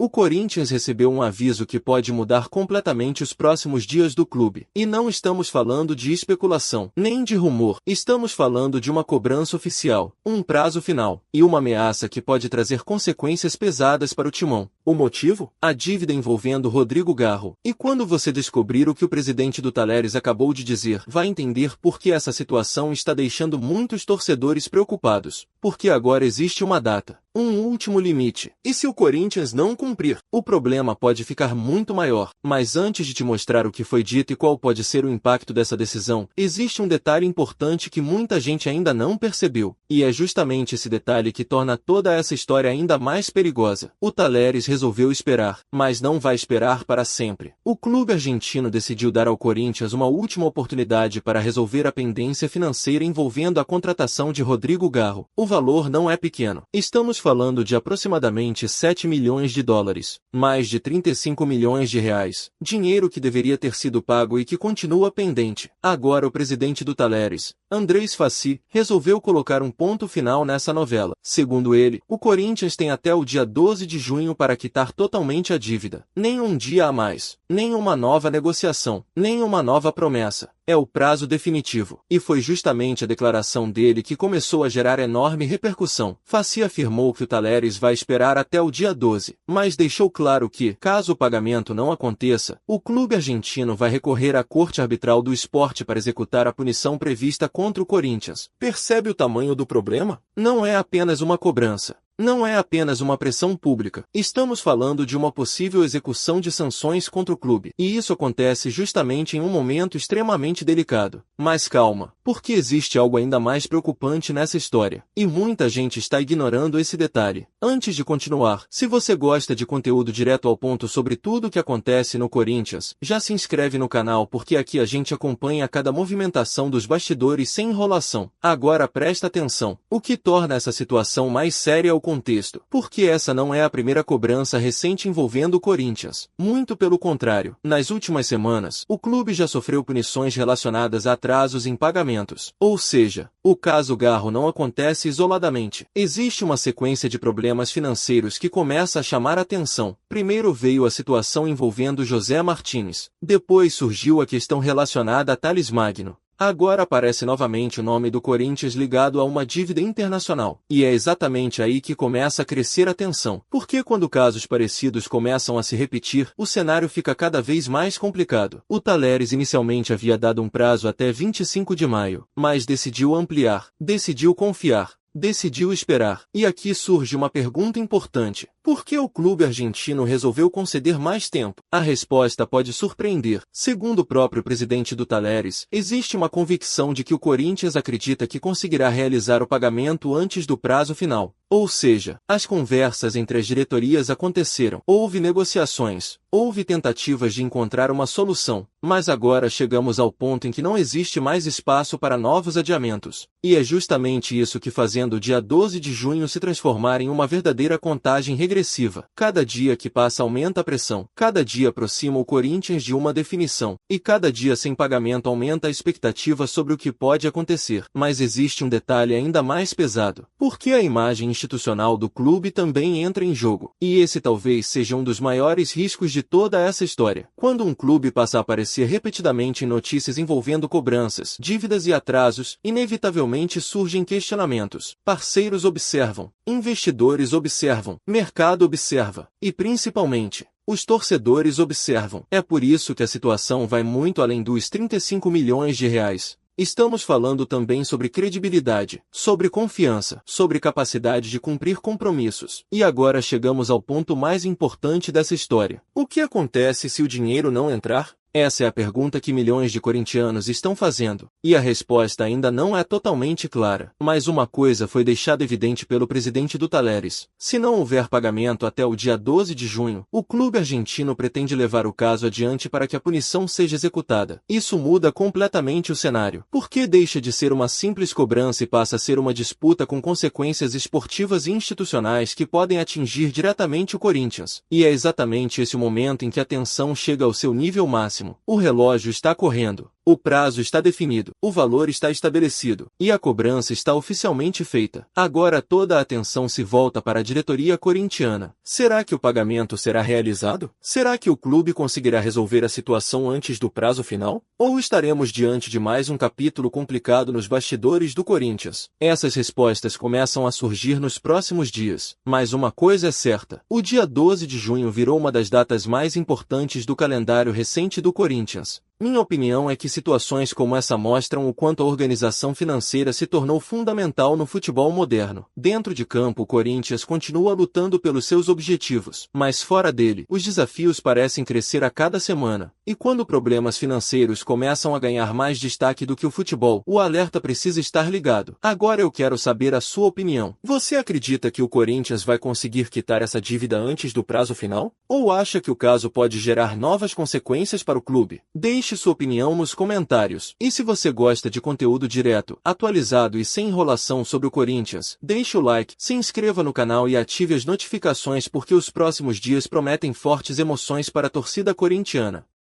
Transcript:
O Corinthians recebeu um aviso que pode mudar completamente os próximos dias do clube. E não estamos falando de especulação, nem de rumor. Estamos falando de uma cobrança oficial, um prazo final, e uma ameaça que pode trazer consequências pesadas para o timão. O motivo? A dívida envolvendo Rodrigo Garro. E quando você descobrir o que o presidente do Talleres acabou de dizer, vai entender por que essa situação está deixando muitos torcedores preocupados. Porque agora existe uma data, um último limite. E se o Corinthians não cumprir, o problema pode ficar muito maior. Mas antes de te mostrar o que foi dito e qual pode ser o impacto dessa decisão, existe um detalhe importante que muita gente ainda não percebeu. E é justamente esse detalhe que torna toda essa história ainda mais perigosa. O Talleres resolveu esperar, mas não vai esperar para sempre. O clube argentino decidiu dar ao Corinthians uma última oportunidade para resolver a pendência financeira envolvendo a contratação de Rodrigo Garro. O valor não é pequeno. Estamos falando de aproximadamente 7 milhões de dólares, mais de 35 milhões de reais. Dinheiro que deveria ter sido pago e que continua pendente. Agora o presidente do Talleres, Andrés Fassi, resolveu colocar um ponto final nessa novela. Segundo ele, o Corinthians tem até o dia 12 de junho para quitar totalmente a dívida. Nem um dia a mais, nem uma nova negociação, nem uma nova promessa. É o prazo definitivo. E foi justamente a declaração dele que começou a gerar enorme repercussão. Fassi afirmou que o Talleres vai esperar até o dia 12, mas deixou claro que, caso o pagamento não aconteça, o clube argentino vai recorrer à Corte Arbitral do Esporte para executar a punição prevista contra o Corinthians. Percebe o tamanho do problema? Não é apenas uma cobrança. Não é apenas uma pressão pública. Estamos falando de uma possível execução de sanções contra o clube. E isso acontece justamente em um momento extremamente delicado. Mas calma, porque existe algo ainda mais preocupante nessa história. E muita gente está ignorando esse detalhe. Antes de continuar, se você gosta de conteúdo direto ao ponto sobre tudo o que acontece no Corinthians, já se inscreve no canal porque aqui a gente acompanha cada movimentação dos bastidores sem enrolação. Agora presta atenção. O que torna essa situação mais séria é o contexto, porque essa não é a primeira cobrança recente envolvendo o Corinthians. Muito pelo contrário, nas últimas semanas, o clube já sofreu punições relacionadas a atrasos em pagamentos. Ou seja, o caso Garro não acontece isoladamente. Existe uma sequência de problemas financeiros que começa a chamar a atenção. Primeiro veio a situação envolvendo José Martínez. Depois surgiu a questão relacionada a Thales Magno. Agora aparece novamente o nome do Corinthians ligado a uma dívida internacional. E é exatamente aí que começa a crescer a tensão. Porque quando casos parecidos começam a se repetir, o cenário fica cada vez mais complicado. O Talleres inicialmente havia dado um prazo até 25 de maio, mas decidiu ampliar, decidiu confiar, decidiu esperar. E aqui surge uma pergunta importante. Por que o clube argentino resolveu conceder mais tempo? A resposta pode surpreender. Segundo o próprio presidente do Talleres, existe uma convicção de que o Corinthians acredita que conseguirá realizar o pagamento antes do prazo final. Ou seja, as conversas entre as diretorias aconteceram. Houve negociações, houve tentativas de encontrar uma solução, mas agora chegamos ao ponto em que não existe mais espaço para novos adiamentos. E é justamente isso que fazendo o dia 12 de junho se transformar em uma verdadeira contagem regressiva. Cada dia que passa aumenta a pressão, cada dia aproxima o Corinthians de uma definição, e cada dia sem pagamento aumenta a expectativa sobre o que pode acontecer. Mas existe um detalhe ainda mais pesado, porque a imagem institucional do clube também entra em jogo. E esse talvez seja um dos maiores riscos de toda essa história. Quando um clube passa a aparecer repetidamente em notícias envolvendo cobranças, dívidas e atrasos, inevitavelmente surgem questionamentos. Parceiros observam, investidores observam, mercado observa, e principalmente, os torcedores observam. É por isso que a situação vai muito além dos 35 milhões de reais. Estamos falando também sobre credibilidade, sobre confiança, sobre capacidade de cumprir compromissos. E agora chegamos ao ponto mais importante dessa história. O que acontece se o dinheiro não entrar? Essa é a pergunta que milhões de corintianos estão fazendo, e a resposta ainda não é totalmente clara. Mas uma coisa foi deixada evidente pelo presidente do Talleres. Se não houver pagamento até o dia 12 de junho, o clube argentino pretende levar o caso adiante para que a punição seja executada. Isso muda completamente o cenário, porque deixa de ser uma simples cobrança e passa a ser uma disputa com consequências esportivas e institucionais que podem atingir diretamente o Corinthians. E é exatamente esse o momento em que a tensão chega ao seu nível máximo. O relógio está correndo. O prazo está definido, o valor está estabelecido, e a cobrança está oficialmente feita. Agora toda a atenção se volta para a diretoria corintiana. Será que o pagamento será realizado? Será que o clube conseguirá resolver a situação antes do prazo final? Ou estaremos diante de mais um capítulo complicado nos bastidores do Corinthians? Essas respostas começam a surgir nos próximos dias. Mas uma coisa é certa: o dia 12 de junho virou uma das datas mais importantes do calendário recente do Corinthians. Minha opinião é que situações como essa mostram o quanto a organização financeira se tornou fundamental no futebol moderno. Dentro de campo, o Corinthians continua lutando pelos seus objetivos, mas fora dele, os desafios parecem crescer a cada semana. E quando problemas financeiros começam a ganhar mais destaque do que o futebol, o alerta precisa estar ligado. Agora eu quero saber a sua opinião. Você acredita que o Corinthians vai conseguir quitar essa dívida antes do prazo final? Ou acha que o caso pode gerar novas consequências para o clube? Deixe sua opinião nos comentários. E se você gosta de conteúdo direto, atualizado e sem enrolação sobre o Corinthians, deixe o like, se inscreva no canal e ative as notificações porque os próximos dias prometem fortes emoções para a torcida corintiana.